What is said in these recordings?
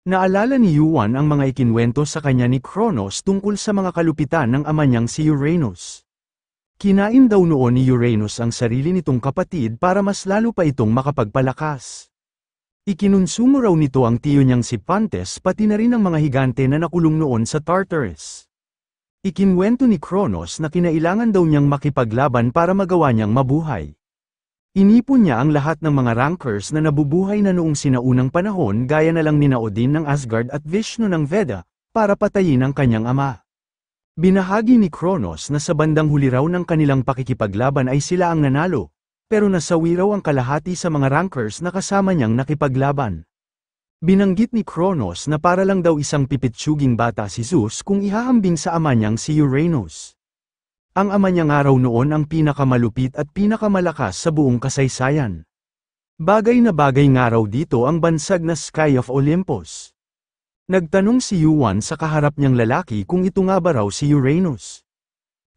Naalala ni Yuan ang mga ikinwento sa kanya ni Kronos tungkol sa mga kalupitan ng ama niyang si Uranus. Kinain daw noon ni Uranus ang sarili nitong kapatid para mas lalo pa itong makapagpalakas. Ikinonsumo raw nito ang tiyo niyang si Pantes pati na rin ang mga higante na nakulong noon sa Tartarus. Ikinwento ni Kronos na kinailangan daw niyang makipaglaban para magawa niyang mabuhay. Inipon niya ang lahat ng mga rankers na nabubuhay na noong sinaunang panahon gaya na lang nina Odin ng Asgard at Vishnu ng Veda, para patayin ang kanyang ama. Binahagi ni Kronos na sa bandang huli raw ng kanilang pakikipaglaban ay sila ang nanalo, pero nasawi raw ang kalahati sa mga rankers na kasama niyang nakipaglaban. Binanggit ni Kronos na para lang daw isang pipitsuging bata si Zeus kung ihahambing sa ama niyang si Uranus. Ang ama niya nga raw noon ang pinakamalupit at pinakamalakas sa buong kasaysayan. Bagay na bagay nga raw dito ang bansag na Sky of Olympus. Nagtanong si Yuan sa kaharap niyang lalaki kung ito nga ba raw si Uranus.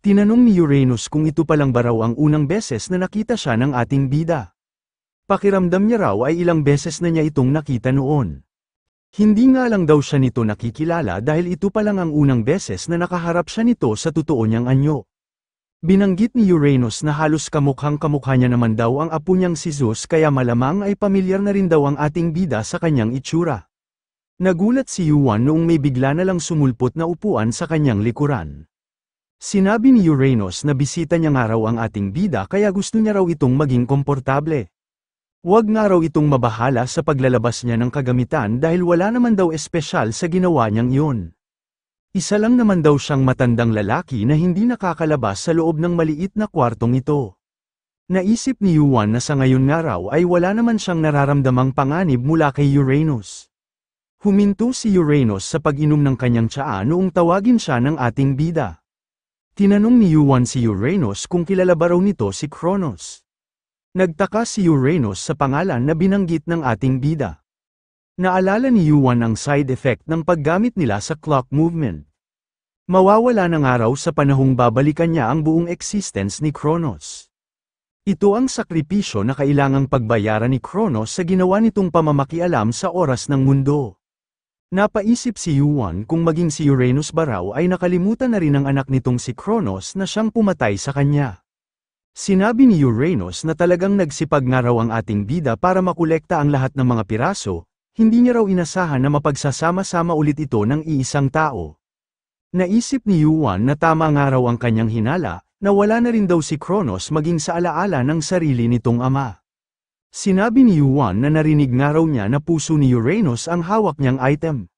Tinanong ni Uranus kung ito palang ba raw ang unang beses na nakita siya ng ating bida. Pakiramdam niya raw ay ilang beses na niya itong nakita noon. Hindi nga lang daw siya nito nakikilala dahil ito palang ang unang beses na nakaharap siya nito sa totoo niyang anyo. Binanggit ni Uranus na halos kamukhang-kamukha niya naman daw ang apo niyang si Zeus kaya malamang ay pamilyar na rin daw ang ating bida sa kanyang itsura. Nagulat si Yuan noong may bigla na lang sumulpot na upuan sa kanyang likuran. Sinabi ni Uranus na bisita niya nga raw ang ating bida kaya gusto niya raw itong maging komportable. Huwag nga raw itong mabahala sa paglalabas niya ng kagamitan dahil wala naman daw espesyal sa ginawa niyang iyon. Isa lang naman daw siyang matandang lalaki na hindi nakakalabas sa loob ng maliit na kwartong ito. Naisip ni Yuan na sa ngayon nga raw ay wala naman siyang nararamdamang panganib mula kay Uranus. Huminto si Uranus sa pag-inom ng kanyang tsaa noong tawagin siya ng ating bida. Tinanong ni Yuan si Uranus kung kilala ba raw nito si Kronos. Nagtaka si Uranus sa pangalan na binanggit ng ating bida. Naalala ni Yuan ang side effect ng paggamit nila sa clock movement. Mawawala na nga raw sa panahong babalikan niya ang buong existence ni Kronos. Ito ang sakripisyo na kailangang pagbayaran ni Kronos sa ginawa nitong pamamakialam sa oras ng mundo. Napaisip si Yuan kung maging si Uranus ba raw ay nakalimutan na rin ang anak nitong si Kronos na siyang pumatay sa kanya. Sinabi ni Uranus na talagang nagsipag nga raw ang ating bida para makolekta ang lahat ng mga piraso. Hindi niya raw inasahan na mapagsasama-sama ulit ito ng iisang tao. Naisip ni Yuan na tama nga raw ang kanyang hinala, na wala na rin daw si Kronos maging sa alaala ng sarili nitong ama. Sinabi ni Yuan na narinig nga raw niya na puso ni Uranus ang hawak niyang item.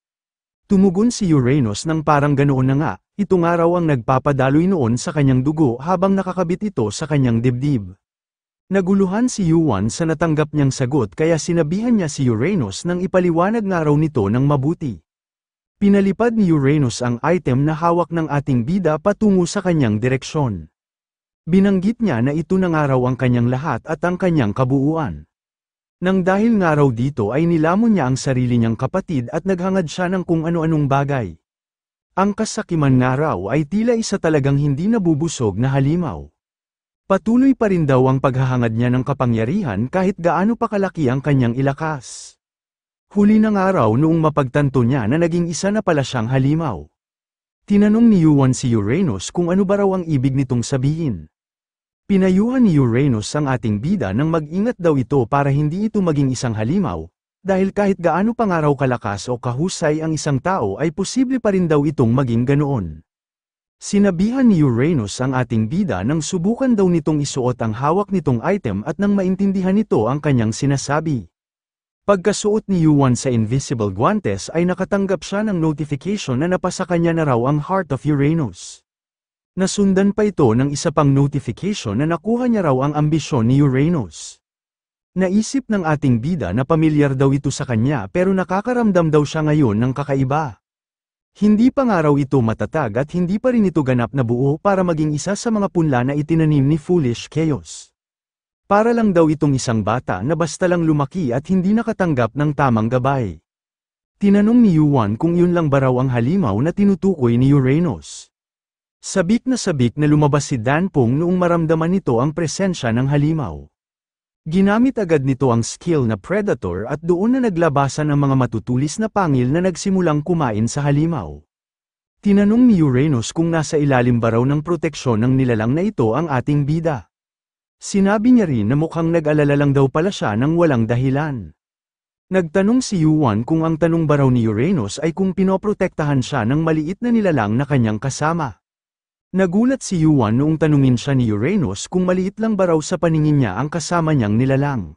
Tumugon si Uranus ng parang ganoon na nga, ito nga raw ang nagpapadaloy noon sa kanyang dugo habang nakakabit ito sa kanyang dibdib. Naguluhan si Yuan sa natanggap niyang sagot kaya sinabihan niya si Uranus nang ipaliwanag nga raw nito ng mabuti. Pinalipad ni Uranus ang item na hawak ng ating bida patungo sa kanyang direksyon. Binanggit niya na ito na nga raw ang kanyang lahat at ang kanyang kabuuan. Nang dahil nga raw dito ay nilamon niya ang sarili niyang kapatid at naghangad siya ng kung ano-anong bagay. Ang kasakiman nga raw ay tila isa talagang hindi nabubusog na halimaw. Patuloy pa rin daw ang paghahangad niya ng kapangyarihan kahit gaano pa kalaki ang kanyang ilakas. Huli ng araw noong mapagtanto niya na naging isa na pala siyang halimaw. Tinanong ni Yuan si Uranus kung ano ba raw ang ibig nitong sabihin. Pinayuhan ni Uranus ang ating bida nang mag-ingat daw ito para hindi ito maging isang halimaw, dahil kahit gaano pa nga raw kalakas o kahusay ang isang tao ay posible pa rin daw itong maging ganoon. Sinabihan ni Uranus ang ating bida nang subukan daw nitong isuot ang hawak nitong item at nang maintindihan nito ang kanyang sinasabi. Pagkasuot ni Yuan sa invisible guantes ay nakatanggap siya ng notification na napasa kanya na raw ang Heart of Uranus. Nasundan pa ito ng isa pang notification na nakuha niya raw ang ambisyon ni Uranus. Naisip ng ating bida na pamilyar daw ito sa kanya pero nakakaramdam daw siya ngayon ng kakaiba. Hindi pa nga raw ito matatag at hindi pa rin ito ganap na buo para maging isa sa mga punla na itinanim ni Foolish Chaos. Para lang daw itong isang bata na basta lang lumaki at hindi nakatanggap ng tamang gabay. Tinanong ni Yuan kung yun lang ba raw ang halimaw na tinutukoy ni Uranus. Sabik na lumabas si Danpong noong maramdaman nito ang presensya ng halimaw. Ginamit agad nito ang skill na Predator at doon na naglabasan ang mga matutulis na pangil na nagsimulang kumain sa halimaw. Tinanong ni Uranus kung nasa ilalim ba raw ng proteksyon ng nilalang na ito ang ating bida. Sinabi niya rin na mukhang nag-alala lang daw pala siya ng walang dahilan. Nagtanong si Yuan kung ang tanong ba raw ni Uranus ay kung pinoprotektahan siya ng maliit na nilalang na kanyang kasama. Nagulat si Yuan noong tanungin siya ni Uranus kung maliit lang ba raw sa paningin niya ang kasama niyang nilalang.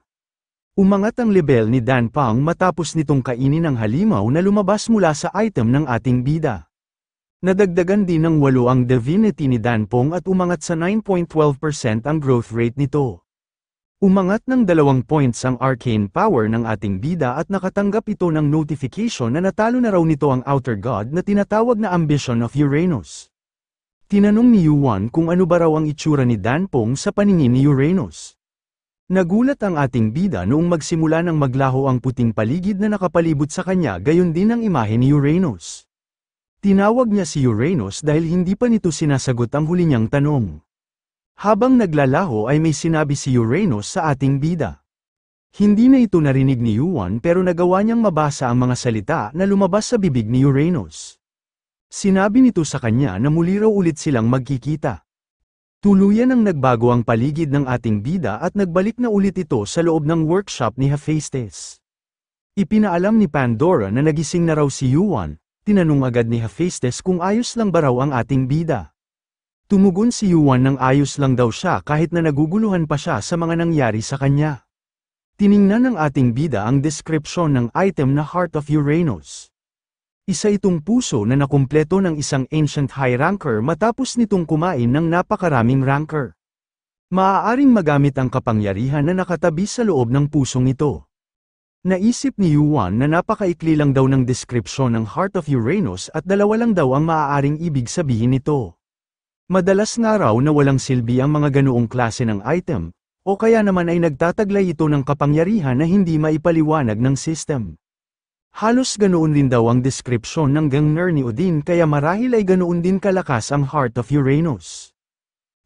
Umangat ang level ni Dan Pang matapos nitong kainin ang halimaw na lumabas mula sa item ng ating bida. Nadagdagan din ng 8 ang divinity ni Dan Pong at umangat sa 9.12% ang growth rate nito. Umangat ng 2 points ang arcane power ng ating bida at nakatanggap ito ng notification na natalo na raw nito ang Outer God na tinatawag na Ambition of Uranus. Tinanong ni Yuan kung ano ba raw ang itsura ni Dan Pong sa paningin ni Uranus. Nagulat ang ating bida noong magsimula ng maglaho ang puting paligid na nakapalibot sa kanya, gayon din ang imahe ni Uranus. Tinawag niya si Uranus dahil hindi pa nito sinasagot ang huli niyang tanong. Habang naglalaho ay may sinabi si Uranus sa ating bida. Hindi na ito narinig ni Yuan pero nagawa niyang mabasa ang mga salita na lumabas sa bibig ni Uranus. Sinabi nito sa kanya na muli raw ulit silang magkikita. Tuluyan ang nagbago ang paligid ng ating bida at nagbalik na ulit ito sa loob ng workshop ni Hephaestus. Ipinaalam ni Pandora na nagising na raw si Yuan, tinanong agad ni Hephaestus kung ayos lang ba raw ang ating bida. Tumugon si Yuan ng ayos lang daw siya kahit na naguguluhan pa siya sa mga nangyari sa kanya. Tiningnan ng ating bida ang description ng item na Heart of Uranus. Isa itong puso na nakumpleto ng isang ancient high ranker matapos nitong kumain ng napakaraming ranker. Maaaring magamit ang kapangyarihan na nakatabi sa loob ng pusong ito. Naisip ni Yuan na napakaikli lang daw ng description ng Heart of Uranus at dalawa lang daw ang maaaring ibig sabihin nito. Madalas nga raw na walang silbi ang mga ganoong klase ng item, o kaya naman ay nagtataglay ito ng kapangyarihan na hindi maipaliwanag ng system. Halos ganoon din daw ang description ng Gangner ni Odin kaya marahil ay ganoon din kalakas ang Heart of Uranus.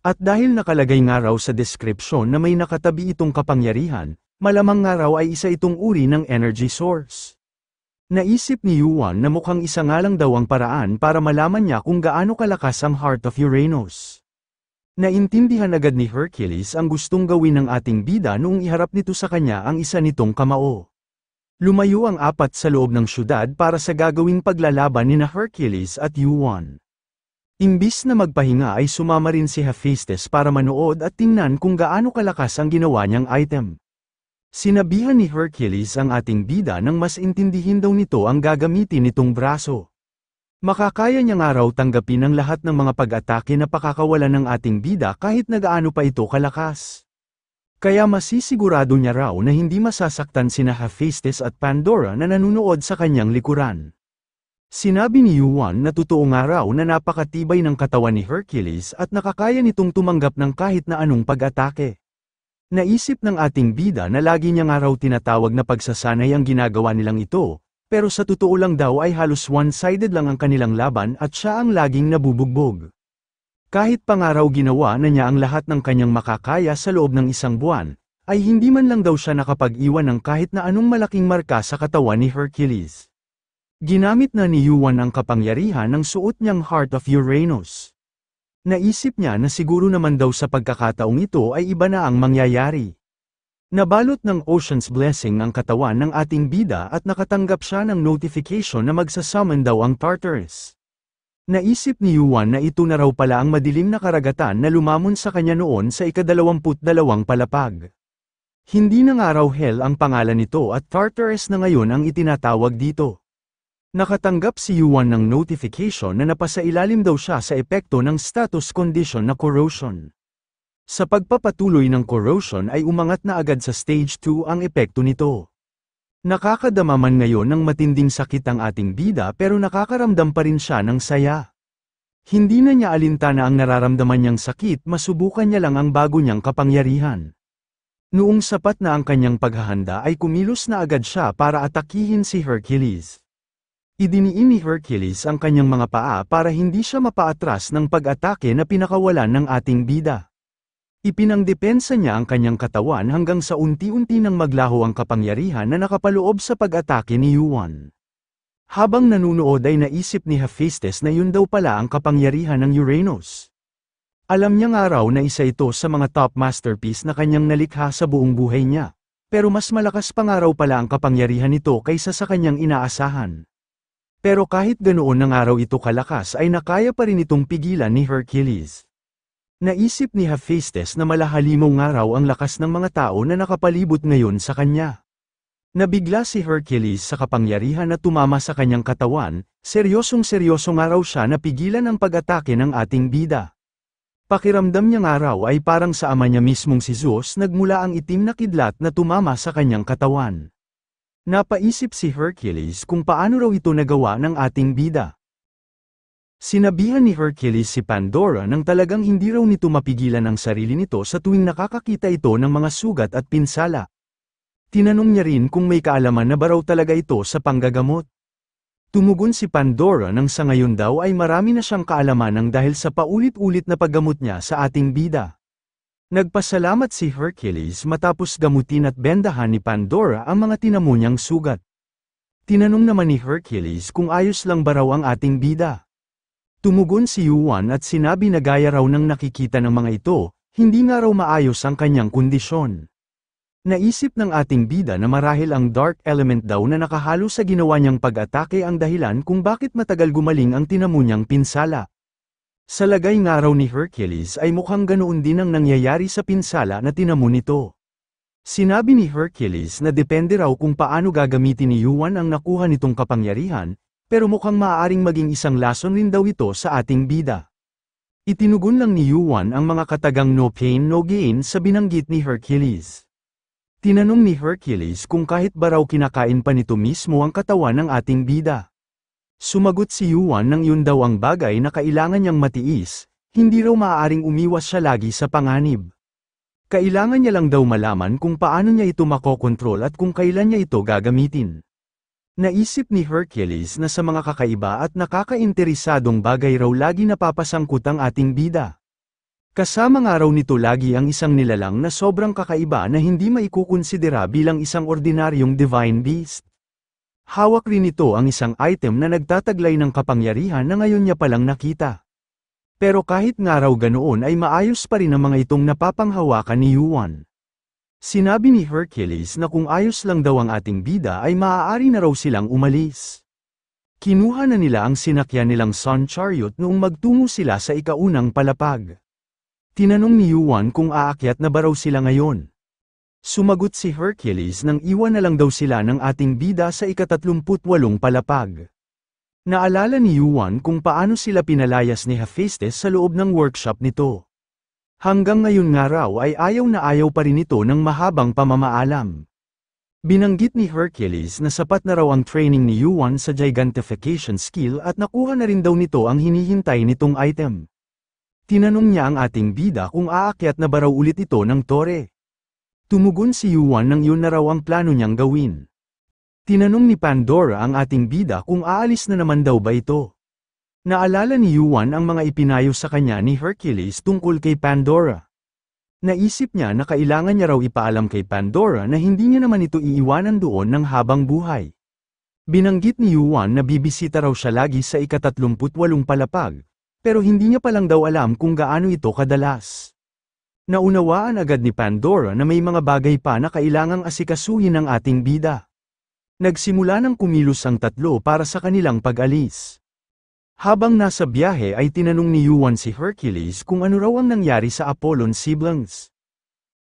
At dahil nakalagay nga raw sa description na may nakatabi itong kapangyarihan, malamang nga raw ay isa itong uri ng energy source. Naisip ni Yuan na mukhang isa nga lang daw ang paraan para malaman niya kung gaano kalakas ang Heart of Uranus. Naintindihan agad ni Hercules ang gustong gawin ng ating bida noong iharap nito sa kanya ang isa nitong kamao. Lumayo ang apat sa loob ng syudad para sa gagawing paglalaban ni Hercules at Yuan. Imbis na magpahinga ay sumama rin si Hephaestus para manood at tingnan kung gaano kalakas ang ginawa niyang item. Sinabihan ni Hercules ang ating bida nang mas intindihin daw nito ang gagamitin nitong braso. Makakaya niya nga raw tanggapin ang lahat ng mga pag-atake na pakakawalan ng ating bida kahit na gaano pa ito kalakas. Kaya masisigurado niya raw na hindi masasaktan sina Hephaestus at Pandora na nanunood sa kanyang likuran. Sinabi ni Yuan na totoo nga raw na napakatibay ng katawan ni Hercules at nakakaya nitong tumanggap ng kahit na anong pag-atake. Naisip ng ating bida na lagi niya nga raw tinatawag na pagsasanay ang ginagawa nilang ito, pero sa totoo lang daw ay halos one-sided lang ang kanilang laban at siya ang laging nabubugbog. Kahit pa nga raw ginawa na niya ang lahat ng kanyang makakaya sa loob ng isang buwan, ay hindi man lang daw siya nakapag-iwan ng kahit na anong malaking marka sa katawan ni Hercules. Ginamit na ni Yuan ang kapangyarihan ng suot niyang Heart of Uranus. Naisip niya na siguro naman daw sa pagkakataong ito ay iba na ang mangyayari. Nabalot ng Ocean's Blessing ang katawan ng ating bida at nakatanggap siya ng notification na magsasummon daw ang Tartarus. Naisip ni Yuan na ito na raw pala ang madilim na karagatan na lumamon sa kanya noon sa ika-22 palapag. Hindi na nga raw Hell ang pangalan nito at Tartarus na ngayon ang itinatawag dito. Nakatanggap si Yuan ng notification na napasailalim daw siya sa epekto ng status condition na corrosion. Sa pagpapatuloy ng corrosion ay umangat na agad sa stage 2 ang epekto nito. Nakakadama man ngayon ng matinding sakit ang ating bida pero nakakaramdam pa rin siya ng saya. Hindi na niya alintana ang nararamdaman niyang sakit, masubukan niya lang ang bago niyang kapangyarihan. Noong sapat na ang kanyang paghahanda ay kumilos na agad siya para atakihin si Hercules. Idiniin ni Hercules ang kanyang mga paa para hindi siya mapaatras ng pag-atake na pinakawalan ng ating bida. Ipinangdepensa niya ang kanyang katawan hanggang sa unti-unti nang maglaho ang kapangyarihan na nakapaloob sa pag-atake ni Yuan. Habang nanunood ay naisip ni Hephaestus na yun daw pala ang kapangyarihan ng Uranus. Alam niya nga raw na isa ito sa mga top masterpiece na kanyang nalikha sa buong buhay niya. Pero mas malakas pa nga raw pala ang kapangyarihan nito kaysa sa kanyang inaasahan. Pero kahit ganoon na nga raw ito kalakas ay nakaya pa rin itong pigilan ni Hercules. Naisip ni Hephaestus na malahalimaw nga raw ang lakas ng mga tao na nakapalibot ngayon sa kanya. Nabigla si Hercules sa kapangyarihan na tumama sa kanyang katawan, seryosong-seryoso nga raw siya na pigilan ang pag-atake ng ating bida. Pakiramdam niya nga raw ay parang sa ama niya mismong si Zeus nagmula ang itim na kidlat na tumama sa kanyang katawan. Napaisip si Hercules kung paano raw ito nagawa ng ating bida. Sinabihan ni Hercules si Pandora nang talagang hindi raw nito mapigilan ang sarili nito sa tuwing nakakakita ito ng mga sugat at pinsala. Tinanong niya rin kung may kaalaman na ba raw talaga ito sa panggagamot. Tumugon si Pandora nang sa ngayon daw ay marami na siyang kaalaman dahil sa paulit-ulit na paggamot niya sa ating bida. Nagpasalamat si Hercules matapos gamutin at bendahan ni Pandora ang mga tinamo niyang sugat. Tinanong naman ni Hercules kung ayos lang ba raw ang ating bida. Tumugon si Yuan at sinabi na gaya raw ng nakikita ng mga ito, hindi nga raw maayos ang kanyang kondisyon. Naisip ng ating bida na marahil ang dark element daw na nakahalo sa ginawa niyang pag-atake ang dahilan kung bakit matagal gumaling ang tinamo niyang pinsala. Sa lagay nga raw ni Hercules ay mukhang ganoon din ang nangyayari sa pinsala na tinamo nito. Sinabi ni Hercules na depende raw kung paano gagamitin ni Yuan ang nakuha nitong kapangyarihan, pero mukhang maaaring maging isang lason rin daw ito sa ating bida. Itinugon lang ni Yuan ang mga katagang no pain no gain sa binanggit ni Hercules. Tinanong ni Hercules kung kahit ba raw kinakain pa nito mismo ang katawan ng ating bida. Sumagot si Yuan nang yun daw ang bagay na kailangan niyang matiis, hindi raw maaaring umiwas siya lagi sa panganib. Kailangan niya lang daw malaman kung paano niya ito makokontrol at kung kailan niya ito gagamitin. Naisip ni Hercules na sa mga kakaiba at nakakainteresadong bagay raw lagi napapasangkot ang ating bida. Kasama nga raw nito lagi ang isang nilalang na sobrang kakaiba na hindi maikukonsidera bilang isang ordinaryong divine beast. Hawak rin nito ang isang item na nagtataglay ng kapangyarihan na ngayon niya palang nakita. Pero kahit nga raw ganoon ay maayos pa rin ang mga itong napapanghawakan ni Yuan. Sinabi ni Hercules na kung ayos lang daw ang ating bida ay maaari na raw silang umalis. Kinuha na nila ang sinakyan nilang Sun Chariot noong magtungo sila sa ikaunang palapag. Tinanong ni Yuan kung aakyat na ba raw sila ngayon. Sumagot si Hercules nang iwan na lang daw sila ng ating bida sa ika-38 palapag. Naalala ni Yuan kung paano sila pinalayas ni Hephaestus sa loob ng workshop nito. Hanggang ngayon nga raw ay ayaw na ayaw pa rin ito ng mahabang pamamaalam. Binanggit ni Hercules na sapat na raw ang training ni Yuan sa gigantification skill at nakuha na rin daw nito ang hinihintay nitong item. Tinanong niya ang ating bida kung aakyat na ba raw ulit ito ng tore. Tumugon si Yuan nang yun na raw ang plano niyang gawin. Tinanong ni Pandora ang ating bida kung aalis na naman daw ba ito. Naalala ni Yuan ang mga ipinayo sa kanya ni Hercules tungkol kay Pandora. Naisip niya na kailangan niya raw ipaalam kay Pandora na hindi niya naman ito iiwanan doon ng habang buhay. Binanggit ni Yuan na bibisita raw siya lagi sa ika-38 palapag. Pero hindi niya palang daw alam kung gaano ito kadalas. Naunawaan agad ni Pandora na may mga bagay pa na kailangang asikasuhin ng ating bida. Nagsimula ng kumilos ang tatlo para sa kanilang pag-alis. Habang nasa biyahe ay tinanong ni Yuan si Hercules kung ano raw ang nangyari sa Apollon siblings.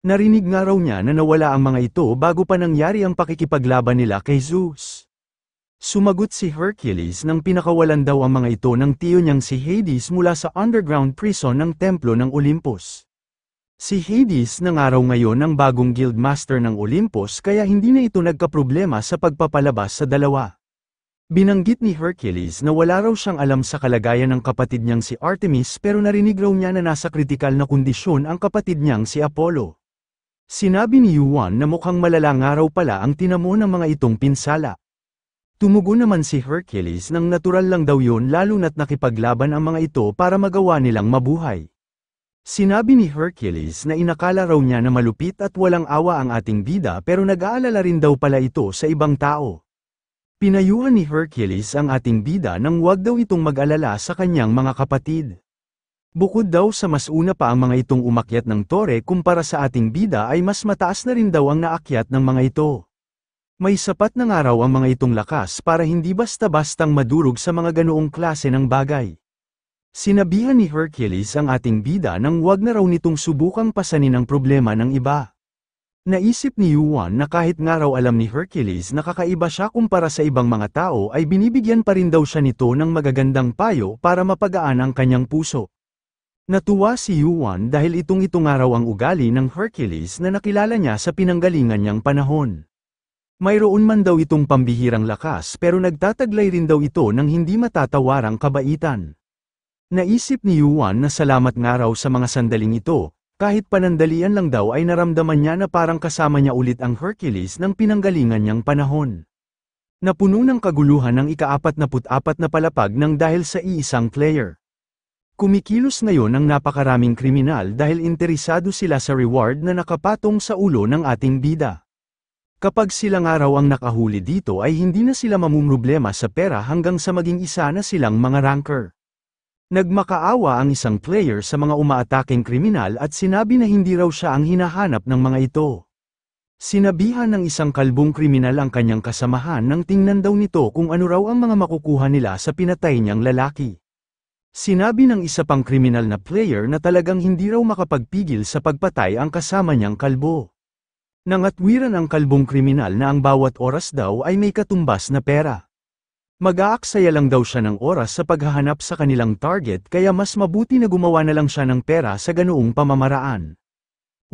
Narinig nga raw niya na nawala ang mga ito bago pa nangyari ang pakikipaglaban nila kay Zeus. Sumagot si Hercules nang pinakawalan daw ang mga ito ng tiyo niyang si Hades mula sa underground prison ng Templo ng Olympus. Si Hades na nga raw ngayon ang bagong guildmaster ng Olympus kaya hindi na ito nagkaproblema sa pagpapalabas sa dalawa. Binanggit ni Hercules na wala raw siyang alam sa kalagayan ng kapatid niyang si Artemis pero narinig raw niya na nasa kritikal na kondisyon ang kapatid niyang si Apollo. Sinabi ni Yuan na mukhang malala nga raw pala ang tinamo ng mga itong pinsala. Tumugon naman si Hercules nang natural lang daw yun lalo na't nakipaglaban ang mga ito para magawa nilang mabuhay. Sinabi ni Hercules na inakala raw niya na malupit at walang awa ang ating bida pero nag-aalala rin daw pala ito sa ibang tao. Pinayuhan ni Hercules ang ating bida nang huwag daw itong mag-alala sa kanyang mga kapatid. Bukod daw sa mas una pa ang mga itong umakyat ng tore kumpara sa ating bida ay mas mataas na rin daw ang naakyat ng mga ito. May sapat na nga raw ang mga itong lakas para hindi basta-bastang madurog sa mga ganoong klase ng bagay. Sinabihan ni Hercules ang ating bida nang huwag na raw nitong subukang pasanin ang problema ng iba. Naisip ni Yuan na kahit nga raw alam ni Hercules na kakaiba siya kumpara sa ibang mga tao ay binibigyan pa rin daw siya nito ng magagandang payo para mapagaan ang kanyang puso. Natuwa si Yuan dahil ito nga raw ang ugali ng Hercules na nakilala niya sa pinanggalingan niyang panahon. Mayroon man daw itong pambihirang lakas pero nagtataglay rin daw ito ng hindi matatawarang kabaitan. Naisip ni Yuan na salamat nga raw sa mga sandaling ito, kahit panandalian lang daw ay naramdaman niya na parang kasama niya ulit ang Hercules ng pinanggalingan niyang panahon. Napuno ng kaguluhan ang ika-44 na palapag nang dahil sa iisang player. Kumikilos ngayon ang napakaraming kriminal dahil interesado sila sa reward na nakapatong sa ulo ng ating bida. Kapag sila nga raw ang nakahuli dito ay hindi na sila mamumroblema sa pera hanggang sa maging isa na silang mga ranker. Nagmakaawa ang isang player sa mga umaataking kriminal at sinabi na hindi raw siya ang hinahanap ng mga ito. Sinabihan ng isang kalbong kriminal ang kanyang kasamahan nang tingnan daw nito kung ano raw ang mga makukuha nila sa pinatay niyang lalaki. Sinabi ng isa pang kriminal na player na talagang hindi raw makapagpigil sa pagpatay ang kasama niyang kalbo. Nangatwiran ang kalbong kriminal na ang bawat oras daw ay may katumbas na pera. Mag-aaksaya lang daw siya ng oras sa paghahanap sa kanilang target kaya mas mabuti na gumawa na lang siya ng pera sa ganoong pamamaraan.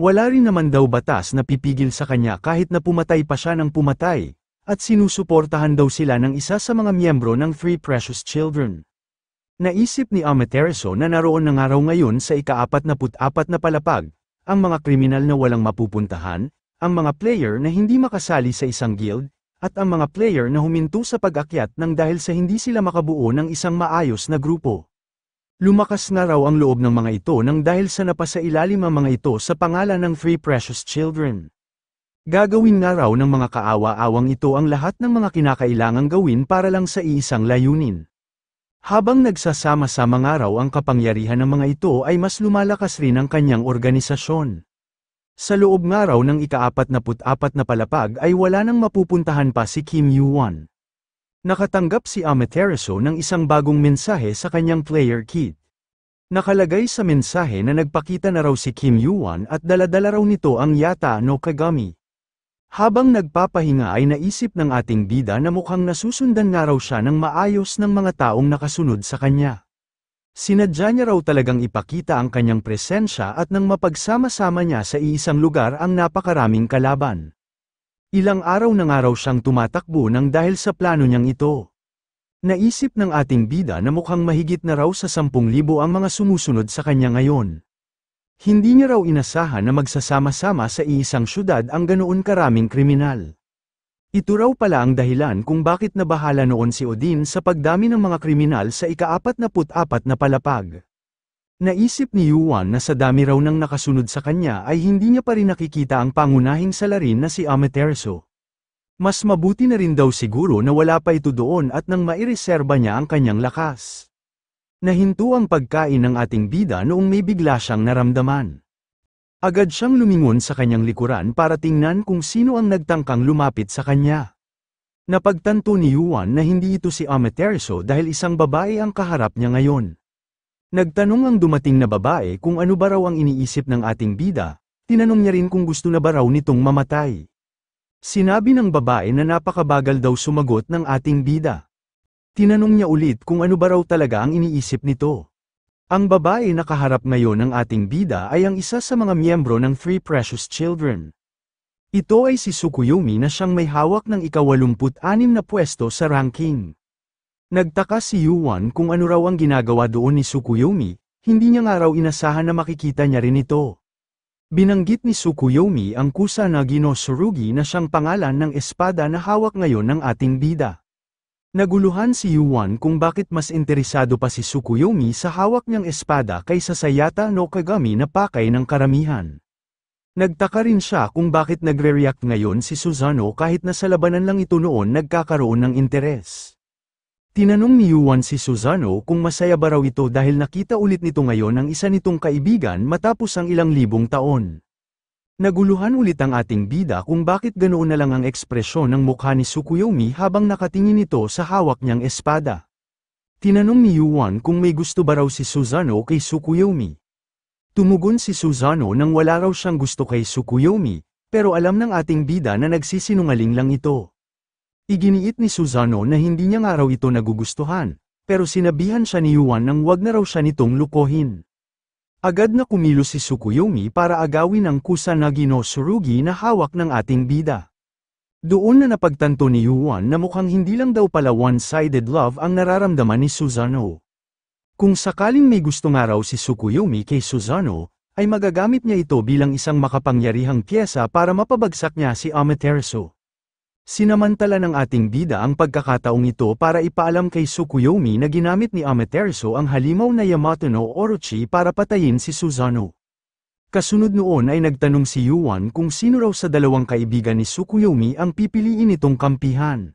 Wala rin naman daw batas na pipigil sa kanya kahit na pumatay pa siya ng pumatay, at sinusuportahan daw sila ng isa sa mga miyembro ng Three Precious Children. Naisip ni Amaterasu na naroon na nga raw ngayon sa ika-44 na palapag, ang mga kriminal na walang mapupuntahan, ang mga player na hindi makasali sa isang guild, at ang mga player na huminto sa pag-akyat nang dahil sa hindi sila makabuo ng isang maayos na grupo. Lumakas nga raw ang loob ng mga ito nang dahil sa napasailalim ang mga ito sa pangalan ng Three Precious Children. Gagawin nga raw ng mga kaawa-awang ito ang lahat ng mga kinakailangang gawin para lang sa iisang layunin. Habang nagsasama-sama nga raw ang kapangyarihan ng mga ito ay mas lumalakas rin ang kanyang organisasyon. Sa loob nga raw ng ika-44 na palapag ay wala nang mapupuntahan pa si Kim Yuan. Nakatanggap si Amaterasu ng isang bagong mensahe sa kanyang player kit. Nakalagay sa mensahe na nagpakita na raw si Kim Yuan at dala-dala raw nito ang Yata no Kagami. Habang nagpapahinga ay naisip ng ating bida na mukhang nasusundan nga raw siya ng maayos ng mga taong nakasunod sa kanya. Sinadya niya raw talagang ipakita ang kanyang presensya at nang mapagsama-sama niya sa iisang lugar ang napakaraming kalaban. Ilang araw na nga raw siyang tumatakbo nang dahil sa plano niyang ito. Naisip ng ating bida na mukhang mahigit na raw sa 10,000 ang mga sumusunod sa kanya ngayon. Hindi niya raw inasahan na magsasama-sama sa iisang syudad ang ganoon karaming kriminal. Ito raw pala ang dahilan kung bakit nabahala noon si Odin sa pagdami ng mga kriminal sa ika-44 na palapag. Naisip ni Yuan na sa dami raw ng nakasunod sa kanya ay hindi niya pa rin nakikita ang pangunahing salarin na si Amaterasu. Mas mabuti na rin daw siguro na wala pa ito doon at nang maireserba niya ang kanyang lakas. Nahinto ang pagkain ng ating bida noong may bigla siyang naramdaman. Agad siyang lumingon sa kanyang likuran para tingnan kung sino ang nagtangkang lumapit sa kanya. Napagtanto ni Yuan na hindi ito si Amaterasu dahil isang babae ang kaharap niya ngayon. Nagtanong ang dumating na babae kung ano ba raw ang iniisip ng ating bida, tinanong niya rin kung gusto na ba raw nitong mamatay. Sinabi ng babae na napakabagal daw sumagot ng ating bida. Tinanong niya ulit kung ano ba raw talaga ang iniisip nito. Ang babae na kaharap ngayon ng ating bida ay ang isa sa mga miyembro ng Three Precious Children. Ito ay si Tsukuyomi na siyang may hawak ng ika-86 na pwesto sa ranking. Nagtaka si Yuan kung ano raw ang ginagawa doon ni Tsukuyomi, hindi niya nga raw inasahan na makikita niya rin ito. Binanggit ni Tsukuyomi ang Kusanagi no Tsurugi na siyang pangalan ng espada na hawak ngayon ng ating bida. Naguluhan si Yuan kung bakit mas interesado pa si Tsukuyomi sa hawak niyang espada kaysa sa Yata no Kagami na pakay ng karamihan. Nagtaka rin siya kung bakit nagre-react ngayon si Susanoo kahit na sa labanan lang ito noon nagkakaroon ng interes. Tinanong ni Yuan si Susanoo kung masaya ba raw ito dahil nakita ulit nito ngayon ang isa nitong kaibigan matapos ang ilang libong taon. Naguluhan ulit ang ating bida kung bakit ganoon na lang ang ekspresyon ng mukha ni Tsukuyomi habang nakatingin ito sa hawak niyang espada. Tinanong ni Yuan kung may gusto ba raw si Susanoo kay Tsukuyomi. Tumugon si Susanoo nang wala raw siyang gusto kay Tsukuyomi, pero alam ng ating bida na nagsisinungaling lang ito. Iginiit ni Susanoo na hindi niya nga raw ito nagugustuhan, pero sinabihan siya ni Yuan nang wag na raw siya nitong lukohin. Agad na kumilos si Tsukuyomi para agawin ang Kusanagi no Tsurugi na hawak ng ating bida. Doon na napagtanto ni Yuan na mukhang hindi lang daw pala one-sided love ang nararamdaman ni Susanoo. Kung sakaling may gusto nga raw si Tsukuyomi kay Susanoo, ay magagamit niya ito bilang isang makapangyarihang pyesa para mapabagsak niya si Amaterasu. Sinamantala ng ating bida ang pagkakataong ito para ipaalam kay Tsukuyomi na ginamit ni Amaterasu ang halimaw na Yamato no Orochi para patayin si Susanoo. Kasunod noon ay nagtanong si Yuan kung sino raw sa dalawang kaibigan ni Tsukuyomi ang pipiliin nitong kampihan.